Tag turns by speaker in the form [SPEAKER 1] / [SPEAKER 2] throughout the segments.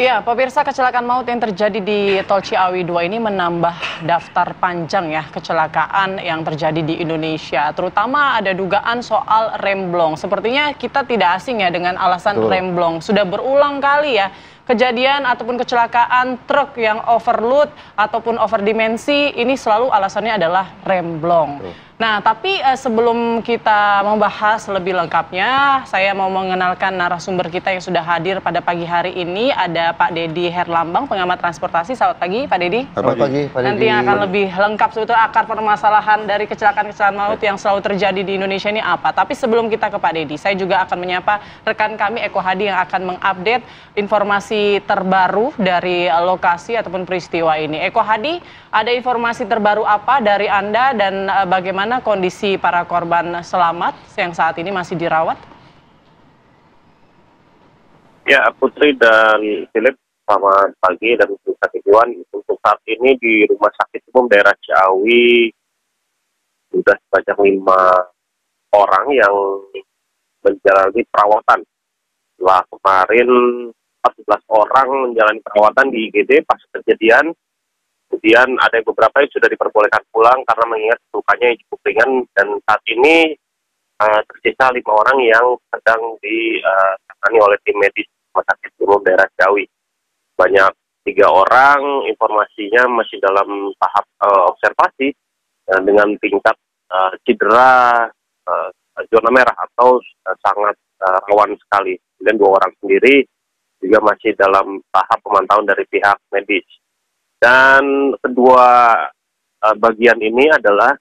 [SPEAKER 1] Ya, pemirsa, kecelakaan maut yang terjadi di Tol Ciawi 2 ini menambah daftar panjang ya kecelakaan yang terjadi di Indonesia. Terutama ada dugaan soal remblong. Sepertinya kita tidak asing ya dengan alasan remblong. Sudah berulang kali ya kejadian ataupun kecelakaan truk yang overload ataupun overdimensi, ini selalu alasannya adalah remblong. Nah, tapi sebelum kita membahas lebih lengkapnya, saya mau mengenalkan narasumber kita yang sudah hadir pada pagi hari ini. Ada Pak Deddy Herlambang, pengamat transportasi. Selamat pagi, Pak Deddy.
[SPEAKER 2] Selamat pagi, Pak Deddy.
[SPEAKER 1] Nanti yang akan lebih lengkap sebetulnya akar permasalahan dari kecelakaan-kecelakaan maut yang selalu terjadi di Indonesia ini apa. Tapi sebelum kita ke Pak Deddy, saya juga akan menyapa rekan kami Eko Hadi yang akan mengupdate informasi terbaru dari lokasi ataupun peristiwa ini. Eko Hadi, ada informasi terbaru apa dari Anda dan bagaimana kondisi para korban selamat yang saat ini masih dirawat?
[SPEAKER 3] Ya, Putri dan Philip, selamat pagi dan Iwan. Untuk saat ini di Rumah Sakit Umum Daerah Ciawi sudah sebanyak 5 orang yang menjalani perawatan. Setelah kemarin 14 orang menjalani perawatan di IGD pas kejadian. Kemudian ada beberapa yang sudah diperbolehkan pulang karena mengingat lukanya yang cukup ringan, dan saat ini tersisa 5 orang yang sedang ditangani oleh tim medis Rumah Sakit Umum Daerah Ciawi. Banyak 3 orang, informasinya masih dalam tahap observasi dengan tingkat cedera zona merah atau sangat rawan sekali. Kemudian 2 orang sendiri juga masih dalam tahap pemantauan dari pihak medis. Dan kedua bagian ini adalah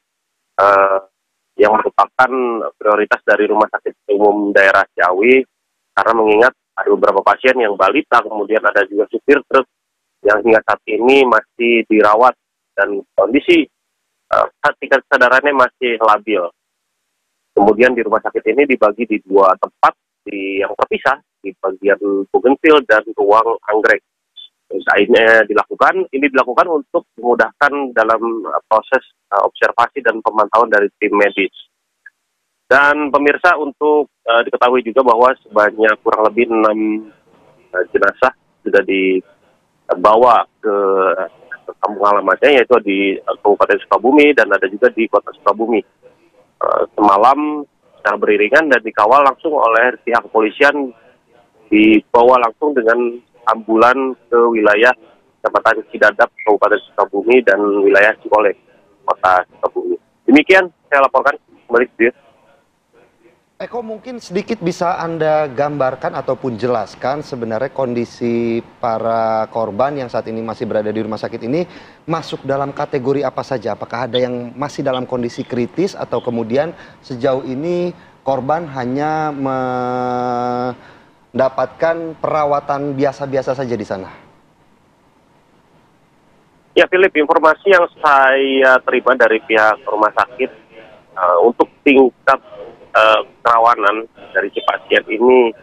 [SPEAKER 3] yang merupakan prioritas dari Rumah Sakit Umum Daerah Ciawi, karena mengingat ada beberapa pasien yang balita, kemudian ada juga supir truk yang hingga saat ini masih dirawat dan kondisi tingkat kesadarannya masih labil. Kemudian di rumah sakit ini dibagi di 2 tempat yang terpisah, di bagian Bougainville dan ruang anggrek. Ini dilakukan untuk memudahkan dalam proses observasi dan pemantauan dari tim medis. Dan pemirsa, untuk diketahui juga bahwa sebanyak kurang lebih 6 jenazah sudah dibawa ke kampung halamannya, yaitu di Kabupaten Sukabumi dan ada juga di Kota Sukabumi. Semalam secara beriringan dan dikawal langsung oleh pihak kepolisian, dibawa langsung dengan ambulan ke wilayah Kecamatan Cidadap, Kabupaten Sukabumi, dan wilayah Cikole, Kota Sukabumi. Demikian saya laporkan kembali ke.
[SPEAKER 2] Eko, mungkin sedikit bisa Anda gambarkan ataupun jelaskan sebenarnya kondisi para korban yang saat ini masih berada di rumah sakit ini masuk dalam kategori apa saja? Apakah ada yang masih dalam kondisi kritis atau kemudian sejauh ini korban hanya mendapatkan perawatan biasa-biasa saja di sana?
[SPEAKER 3] Ya, Philip, informasi yang saya terima dari pihak rumah sakit untuk tingkat kerawanan dari si pasien ini,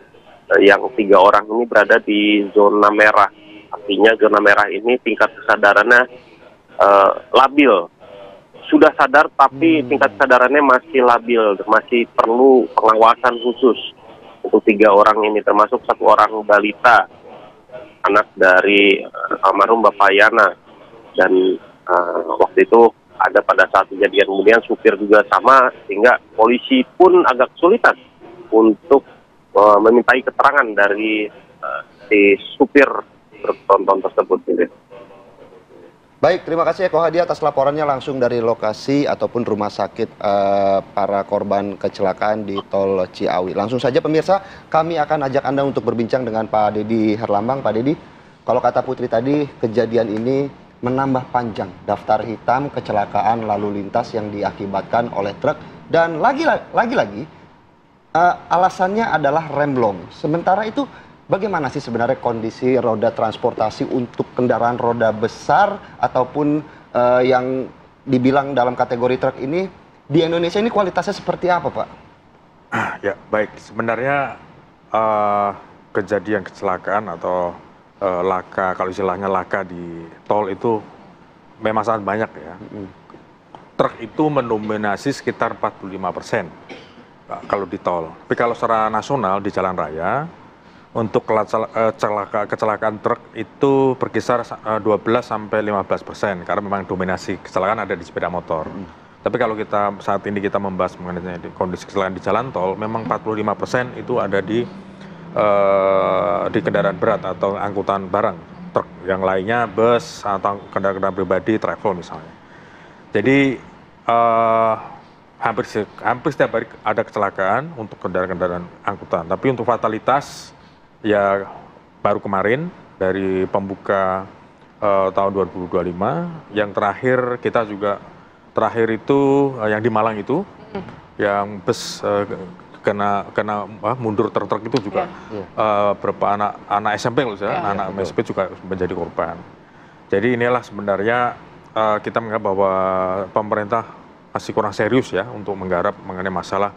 [SPEAKER 3] yang 3 orang ini berada di zona merah. Artinya zona merah ini tingkat kesadarannya labil. Sudah sadar tapi tingkat kesadarannya masih labil, masih perlu pengawasan khusus. Untuk 3 orang ini, termasuk 1 orang balita, anak dari almarhum Bapak Yana. Dan waktu itu ada pada saat kejadian, kemudian supir juga sama, sehingga polisi pun agak kesulitan untuk memintai keterangan dari si supir truk tronton tersebut.
[SPEAKER 2] Baik, terima kasih Eko Hadi atas laporannya langsung dari lokasi ataupun rumah sakit para korban kecelakaan di Tol Ciawi. Langsung saja pemirsa, kami akan ajak Anda untuk berbincang dengan Pak Deddy Herlambang. Pak Deddy, kalau kata Putri tadi, kejadian ini menambah panjang daftar hitam kecelakaan lalu lintas yang diakibatkan oleh truk, dan lagi-lagi alasannya adalah remblong. Sementara itu, bagaimana sih sebenarnya kondisi roda transportasi untuk kendaraan roda besar ataupun yang dibilang dalam kategori truk ini di Indonesia ini kualitasnya seperti apa, Pak?
[SPEAKER 4] Ya, baik. Sebenarnya kejadian kecelakaan atau laka, kalau istilahnya laka di tol itu memang sangat banyak ya. Truk itu mendominasi sekitar 45% kalau di tol. Tapi kalau secara nasional di jalan raya, untuk kecelakaan truk itu berkisar 12-15%, karena memang dominasi kecelakaan ada di sepeda motor. Tapi kalau kita saat ini kita membahas mengenai kondisi kecelakaan di jalan tol, memang 45% itu ada di kendaraan berat atau angkutan barang, truk. Yang lainnya bus atau kendaraan pribadi, travel misalnya. Jadi hampir setiap hari ada kecelakaan untuk kendaraan-kendaraan angkutan. Tapi untuk fatalitas ya baru kemarin dari pembuka tahun 2025, yang terakhir kita juga itu yang di Malang itu, yang bus kena mundur truk itu juga beberapa anak SMP loh ya, anak SMP juga menjadi korban. Jadi inilah sebenarnya kita menganggap bahwa pemerintah masih kurang serius ya untuk menggarap mengenai masalah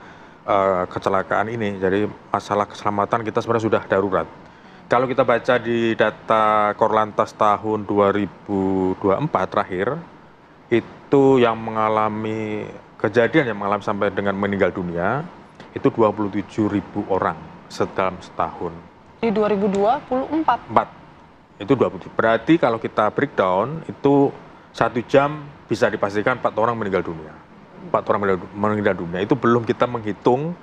[SPEAKER 4] kecelakaan ini. Jadi masalah keselamatan kita sebenarnya sudah darurat. Kalau kita baca di data Korlantas tahun 2024 terakhir, itu yang mengalami kejadian yang mengalami sampai dengan meninggal dunia itu 27.000 orang dalam setahun.
[SPEAKER 1] Di 2024?
[SPEAKER 4] Itu 27. Berarti kalau kita breakdown itu 1 jam bisa dipastikan 4 orang meninggal dunia. 4 orang meninggal dunia, itu belum kita menghitung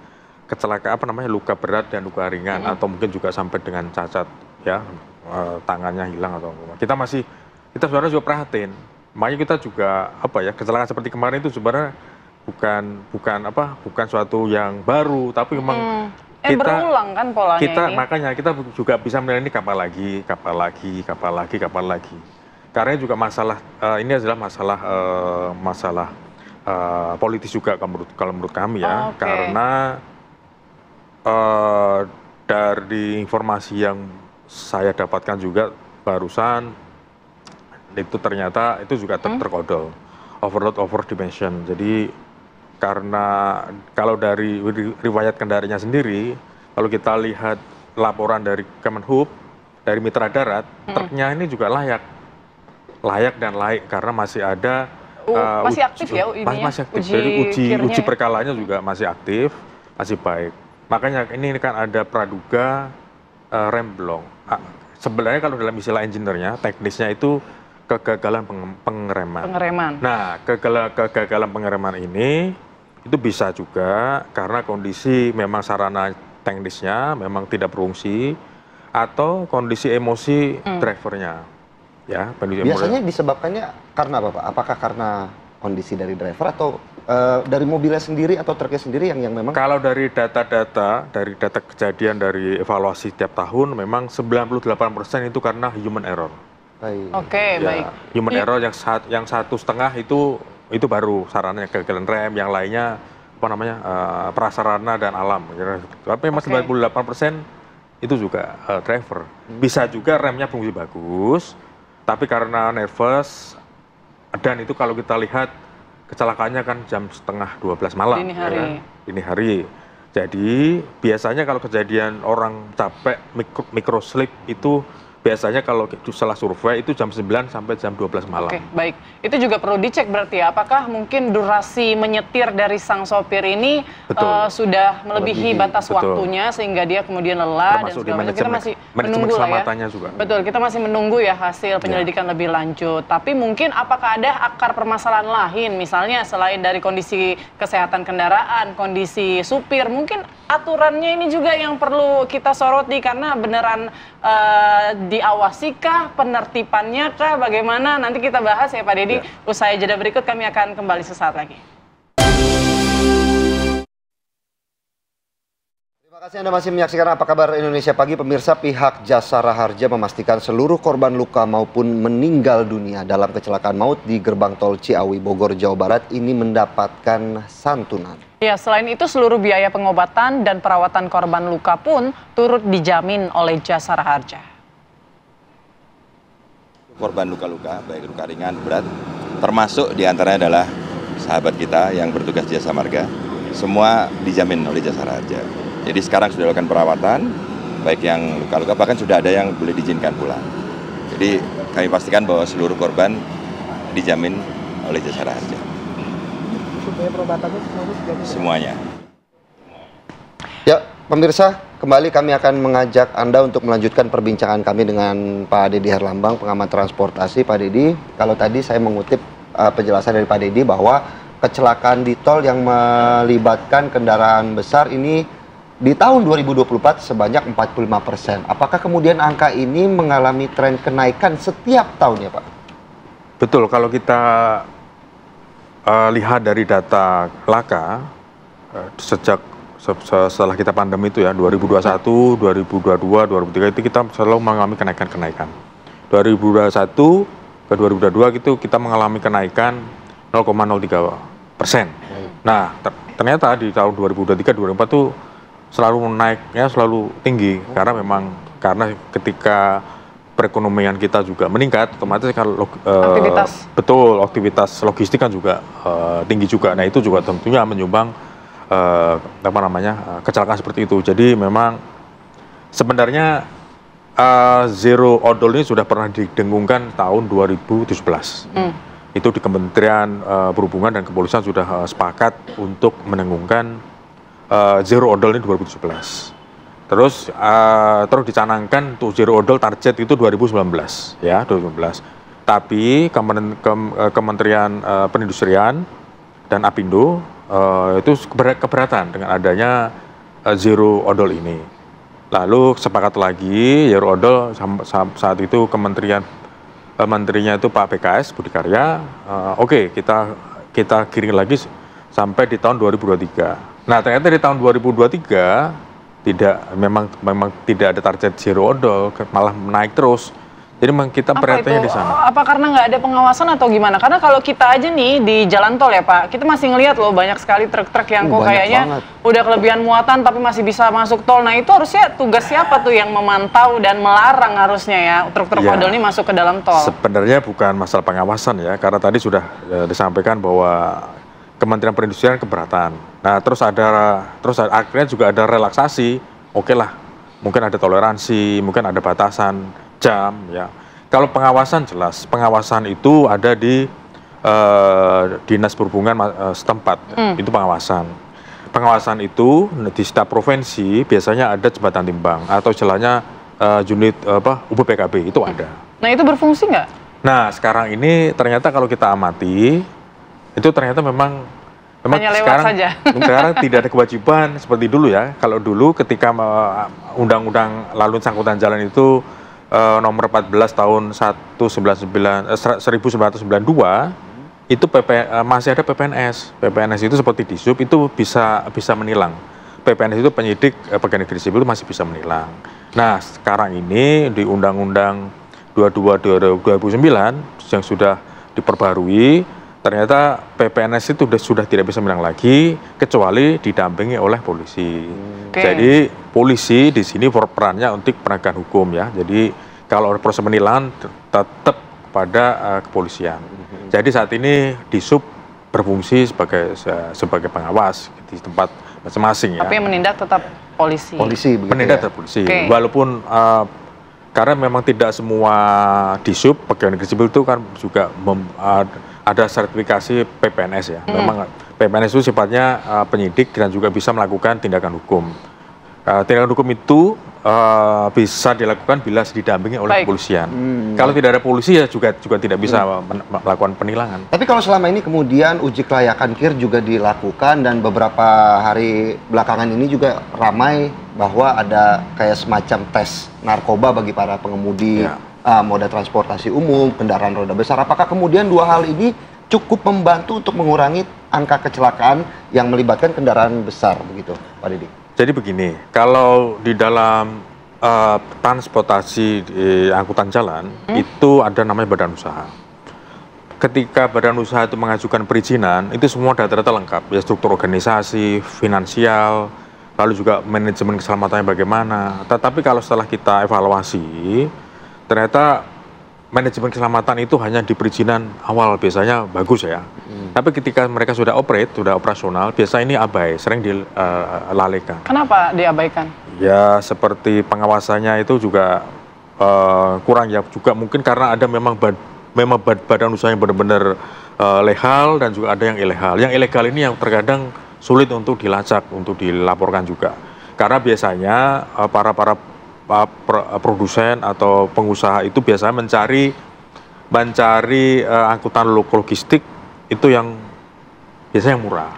[SPEAKER 4] kecelakaan luka berat dan luka ringan, atau mungkin juga sampai dengan cacat ya, tangannya hilang atau apa. Kita sebenarnya juga prihatin. Makanya kita juga kecelakaan seperti kemarin itu sebenarnya bukan suatu yang baru, tapi memang
[SPEAKER 1] berulang kan polanya ini.
[SPEAKER 4] Makanya kita juga bisa menilai ini kapan lagi. Karena juga masalah ini adalah masalah politis juga kalau menurut kami ya. Karena dari informasi yang saya dapatkan juga barusan itu ternyata itu juga terkodol overload overdimension. Jadi karena kalau dari riwayat kendaraannya sendiri, kalau kita lihat laporan dari Kemenhub, dari mitra darat, truknya ini juga layak dan laik karena masih ada
[SPEAKER 1] masih aktif ya ininya,
[SPEAKER 4] masih aktif. Jadi uji perkalanya juga masih aktif, masih baik. Makanya ini kan ada praduga remblong. Sebenarnya kalau dalam istilah engineer-nya, teknisnya itu kegagalan pengereman. Nah, kegagalan pengereman ini itu bisa juga karena kondisi memang sarana teknisnya memang tidak berfungsi atau kondisi emosi drivernya. Ya,
[SPEAKER 2] biasanya disebabkannya karena apa, Pak? Apakah karena kondisi dari driver atau dari mobilnya sendiri atau truknya sendiri yang memang?
[SPEAKER 4] Kalau dari data kejadian dari evaluasi tiap tahun, memang 98% itu karena human error.
[SPEAKER 1] Baik.
[SPEAKER 4] Human error yang 1,5 itu baru sarananya kegagalan rem, yang lainnya prasarana dan alam. Tapi memang 98% itu juga driver. Bisa juga remnya fungsi bagus, tapi karena nervous, dan itu kalau kita lihat kecelakaannya kan jam 11:30 malam. Dini hari. Jadi biasanya kalau kejadian orang capek, microslip itu biasanya kalau setelah survei itu jam 9 sampai jam 12 malam.
[SPEAKER 1] Baik. Itu juga perlu dicek berarti ya, apakah mungkin durasi menyetir dari sang sopir ini sudah melebihi batas waktunya sehingga dia kemudian lelah dan segala macam. Kita masih menunggu ya.
[SPEAKER 4] Juga.
[SPEAKER 1] Betul, kita masih menunggu ya hasil penyelidikan lebih lanjut. Tapi mungkin apakah ada akar permasalahan lain, misalnya selain dari kondisi kesehatan kendaraan, kondisi supir, mungkin aturannya ini juga yang perlu kita soroti karena beneran diawasikah, penertibannya kah, bagaimana? Nanti kita bahas ya Pak Deddy. Usai jeda berikut kami akan kembali sesaat lagi.
[SPEAKER 2] Terima kasih Anda masih menyaksikan Apa Kabar Indonesia Pagi. Pemirsa, pihak Jasara Harja memastikan seluruh korban luka maupun meninggal dunia dalam kecelakaan maut di gerbang tol Ciawi, Bogor, Jawa Barat ini mendapatkan santunan.
[SPEAKER 1] Ya, selain itu seluruh biaya pengobatan dan perawatan korban luka pun turut dijamin oleh Jasara Harja.
[SPEAKER 5] Korban luka-luka, baik luka ringan, berat, termasuk diantaranya adalah sahabat kita yang bertugas di Jasa Marga, semua dijamin oleh Jasara Harja. Jadi sekarang sudah dilakukan perawatan, baik yang luka-luka, bahkan sudah ada yang boleh diizinkan pulang. Jadi kami pastikan bahwa seluruh korban dijamin oleh Jasara Harja.
[SPEAKER 2] Semuanya. Ya, pemirsa, kembali kami akan mengajak Anda untuk melanjutkan perbincangan kami dengan Pak Deddy Herlambang, pengamat transportasi. Pak Deddy, kalau tadi saya mengutip penjelasan dari Pak Deddy bahwa kecelakaan di tol yang melibatkan kendaraan besar ini di tahun 2024 sebanyak 45%. Apakah kemudian angka ini mengalami tren kenaikan setiap tahunnya, Pak?
[SPEAKER 4] Betul, kalau kita lihat dari data laka sejak setelah kita pandemi itu ya 2021, 2022, 2023 itu kita selalu mengalami kenaikan. 2021 ke 2022 itu kita mengalami kenaikan 0,03%. Nah, ternyata di tahun 2023, 2024 itu selalu naiknya selalu tinggi karena memang ketika perekonomian kita juga meningkat, otomatis kalau aktivitas logistik kan juga tinggi juga. Nah, itu juga tentunya menyumbang kecelakaan seperti itu. Jadi memang sebenarnya zero odol ini sudah pernah didengungkan tahun 2017. Itu di Kementerian Perhubungan dan Kepolisian sudah sepakat untuk mendengungkan zero odol ini 2017. Terus dicanangkan untuk zero odol target itu 2019 ya, 2019. Tapi Kementerian Perindustrian dan Apindo itu keberatan dengan adanya zero odol ini. Lalu sepakat lagi zero odol saat itu menterinya itu Pak PKS Budi Karya, oke, kita giring lagi sampai di tahun 2023. Nah, ternyata di tahun 2023 memang tidak ada target zero odol, malah naik terus. Jadi memang kita perhatiannya di sana.
[SPEAKER 1] Apa karena nggak ada pengawasan atau gimana? Karena kalau kita aja nih di jalan tol ya Pak, kita masih ngelihat loh banyak sekali truk-truk yang kok kayaknya udah kelebihan muatan tapi masih bisa masuk tol. Nah, itu harusnya tugas siapa tuh yang memantau dan melarang harusnya ya truk-truk odol ini masuk ke dalam tol?
[SPEAKER 4] Sebenarnya bukan masalah pengawasan ya, karena tadi sudah disampaikan bahwa Kementerian Perindustrian keberatan. Nah, terus akhirnya juga ada relaksasi. Oke lah, mungkin ada toleransi, mungkin ada batasan jam ya. Kalau pengawasan jelas, pengawasan itu ada di Dinas Perhubungan setempat. Itu pengawasan. Pengawasan itu di setiap provinsi biasanya ada jembatan timbang atau istilahnya unit UPPKB itu ada.
[SPEAKER 1] Nah, itu berfungsi nggak?
[SPEAKER 4] Nah, sekarang ini ternyata kalau kita amati itu ternyata memang sekarang tidak ada kewajiban seperti dulu ya. Kalau dulu ketika Undang-Undang Lalu Lintas Angkutan Jalan itu nomor 14 tahun 1992 itu masih ada PPNS. PPNS itu seperti Disub itu bisa menilang. PPNS itu penyidik pegawai negeri sipil itu masih bisa menilang. Nah, sekarang ini di Undang-Undang 22 2009 yang sudah diperbarui, ternyata PPNS itu sudah tidak bisa menilang lagi kecuali didampingi oleh polisi. Jadi polisi di sini perannya untuk penegakan hukum ya. Jadi kalau proses penilangan tetap pada kepolisian. Jadi saat ini Disub berfungsi sebagai pengawas di tempat masing-masing ya. Tapi
[SPEAKER 1] yang menindak tetap polisi.
[SPEAKER 4] Menindak tetap polisi. Walaupun karena memang tidak semua Disub pegawai negeri sipil itu kan juga ada sertifikasi PPNS ya. Memang PPNS itu sifatnya penyidik dan juga bisa melakukan tindakan hukum. Tindakan hukum itu bisa dilakukan bila didampingi oleh kepolisian. Kalau tidak ada polisi ya juga tidak bisa melakukan penilangan.
[SPEAKER 2] Tapi kalau selama ini kemudian uji kelayakan KIR juga dilakukan dan beberapa hari belakangan ini juga ramai bahwa ada kayak semacam tes narkoba bagi para pengemudi moda transportasi umum, kendaraan roda besar. Apakah kemudian dua hal ini cukup membantu untuk mengurangi angka kecelakaan yang melibatkan kendaraan besar begitu, Pak Deddy?
[SPEAKER 4] Jadi begini, kalau di dalam transportasi di angkutan jalan itu ada namanya badan usaha. Ketika badan usaha itu mengajukan perizinan, itu semua data-data lengkap, ya struktur organisasi, finansial, lalu juga manajemen keselamatannya bagaimana. Tetapi kalau setelah kita evaluasi, ternyata manajemen keselamatan itu hanya di perizinan awal biasanya bagus ya. Tapi ketika mereka sudah operasional, biasa ini abai, sering dilalaikan.
[SPEAKER 1] Kenapa diabaikan?
[SPEAKER 4] Ya seperti pengawasannya itu juga kurang ya, juga mungkin karena ada memang badan usaha yang benar-benar legal dan juga ada yang ilegal. Yang ilegal ini yang terkadang sulit untuk dilacak, untuk dilaporkan juga. Karena biasanya para produsen atau pengusaha itu biasanya mencari angkutan logistik itu yang biasanya yang murah.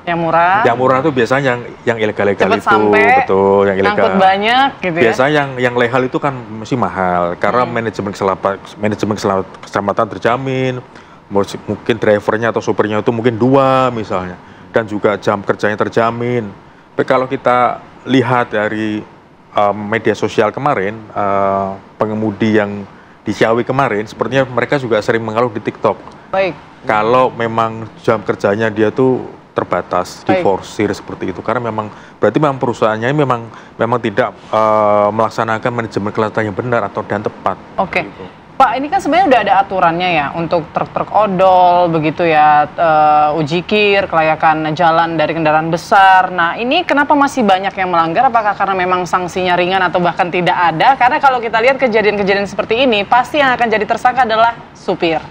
[SPEAKER 4] Yang murah itu biasanya yang ilegal-ilegal itu,
[SPEAKER 1] sampai,
[SPEAKER 4] betul, yang ilegal.
[SPEAKER 1] Angkut banyak gitu ya.
[SPEAKER 4] Biasanya yang legal itu kan masih mahal karena manajemen keselamatan terjamin, mungkin drivernya atau supirnya itu mungkin 2 misalnya, dan juga jam kerjanya terjamin. Tapi kalau kita lihat dari media sosial kemarin, pengemudi yang di Ciawi kemarin, sepertinya mereka juga sering mengeluh di TikTok.
[SPEAKER 1] Baik.
[SPEAKER 4] Kalau memang jam kerjanya dia tuh terbatas, diforsir seperti itu, karena berarti memang perusahaannya memang tidak melaksanakan manajemen keselamatan yang benar atau dan tepat.
[SPEAKER 1] Oke.
[SPEAKER 4] Gitu.
[SPEAKER 1] Pak, ini kan sebenarnya udah ada aturannya ya untuk truk-truk odol, begitu ya, ujikir, kelayakan jalan dari kendaraan besar. Nah, ini kenapa masih banyak yang melanggar? Apakah karena memang sanksinya ringan atau bahkan tidak ada? Karena kalau kita lihat kejadian-kejadian seperti ini, pasti yang akan jadi tersangka adalah supir.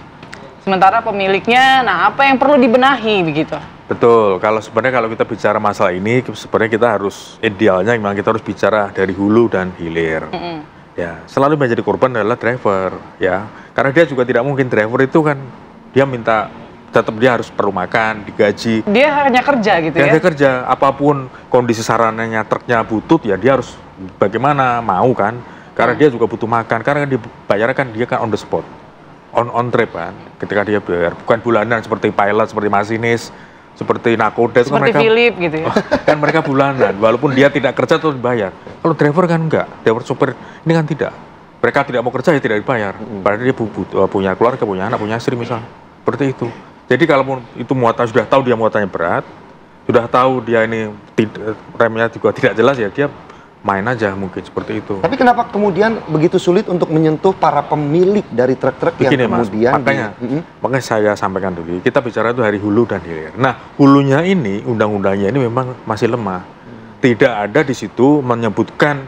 [SPEAKER 1] Sementara pemiliknya, nah apa yang perlu dibenahi begitu?
[SPEAKER 4] Betul, sebenarnya kalau kita bicara masalah ini, sebenarnya kita harus, idealnya memang kita harus bicara dari hulu dan hilir. Ya, selalu menjadi korban adalah driver, ya. Karena dia juga tidak mungkin, driver itu kan dia tetap dia harus perlu makan, digaji.
[SPEAKER 1] Dia hanya kerja gitu ya?
[SPEAKER 4] Dia kerja, apapun kondisi sarananya, truknya butut, ya dia harus bagaimana, mau kan. Karena dia juga butuh makan, karena dibayarkan dia kan on the spot, on trip kan. Ketika dia bayar, bukan bulanan seperti pilot, seperti masinis, seperti nakoda,
[SPEAKER 1] seperti kan Philip gitu ya.
[SPEAKER 4] Kan mereka bulanan, walaupun dia tidak kerja terus dibayar. Kalau driver kan enggak, driver supir ini kan tidak. Mereka tidak mau kerja ya tidak dibayar. Padahal dia punya keluarga, punya anak, punya istri misalnya. Seperti itu. Jadi kalaupun itu sudah tahu dia muatannya berat, sudah tahu dia ini remnya juga tidak jelas, ya dia main aja mungkin seperti itu.
[SPEAKER 2] Tapi kenapa kemudian begitu sulit untuk menyentuh para pemilik dari truk-truk yang kemudian
[SPEAKER 4] makanya saya sampaikan dulu, kita bicara itu dari hulu dan hilir. Nah, hulunya ini, undang-undangnya ini memang masih lemah. Tidak ada di situ menyebutkan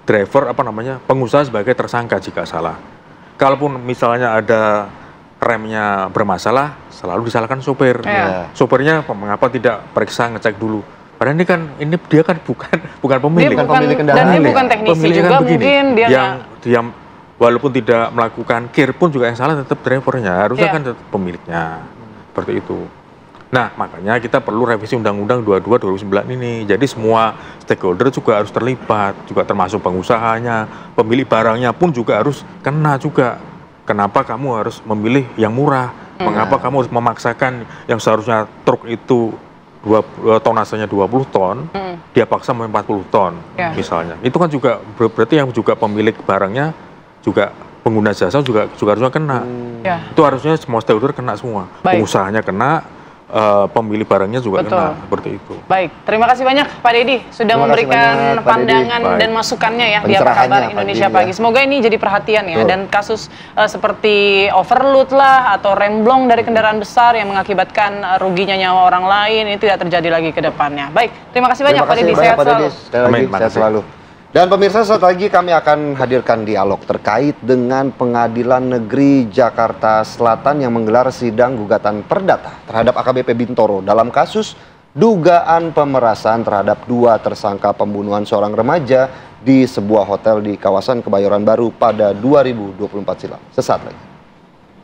[SPEAKER 4] driver, pengusaha sebagai tersangka jika salah. Kalaupun misalnya ada remnya bermasalah, selalu disalahkan sopir. Sopirnya mengapa tidak periksa, ngecek dulu. Padahal ini dia kan bukan pemilik.
[SPEAKER 1] Dia bukan, kendaraan. Dan dia bukan teknisi pemilik juga, kan mungkin dia
[SPEAKER 4] yang walaupun tidak melakukan kir pun juga yang salah tetap drivernya, harusnya kan tetap pemiliknya. Seperti itu. Nah, makanya kita perlu revisi Undang-Undang 22 2009 ini. Jadi semua stakeholder juga harus terlibat, juga termasuk pengusahanya, pemilik barangnya pun juga harus kena juga. Kenapa kamu harus memilih yang murah? Mengapa kamu harus memaksakan yang seharusnya truk itu tonasenya 20 ton, dia paksa 40 ton misalnya. Itu kan juga berarti yang juga pemilik barangnya, juga pengguna jasa juga harusnya kena. Itu harusnya semua stakeholder kena semua. Pengusahanya kena, pemilik barangnya juga kena, seperti itu.
[SPEAKER 1] Baik, terima kasih banyak Pak Deddy sudah memberikan pandangan dan masukannya ya di Apa Kabar Indonesia Pagi. Semoga ini jadi perhatian ya, dan kasus seperti overload lah atau remblong dari kendaraan besar yang mengakibatkan ruginya nyawa orang lain ini tidak terjadi lagi ke depannya. Baik, terima kasih banyak Pak Deddy, sehat selalu.
[SPEAKER 2] Sehat selalu. Dan pemirsa, saat lagi kami akan hadirkan dialog terkait dengan Pengadilan Negeri Jakarta Selatan yang menggelar sidang gugatan perdata terhadap AKBP Bintoro dalam kasus dugaan pemerasan terhadap 2 tersangka pembunuhan seorang remaja di sebuah hotel di kawasan Kebayoran Baru pada 2024 silam. Sesaat lagi.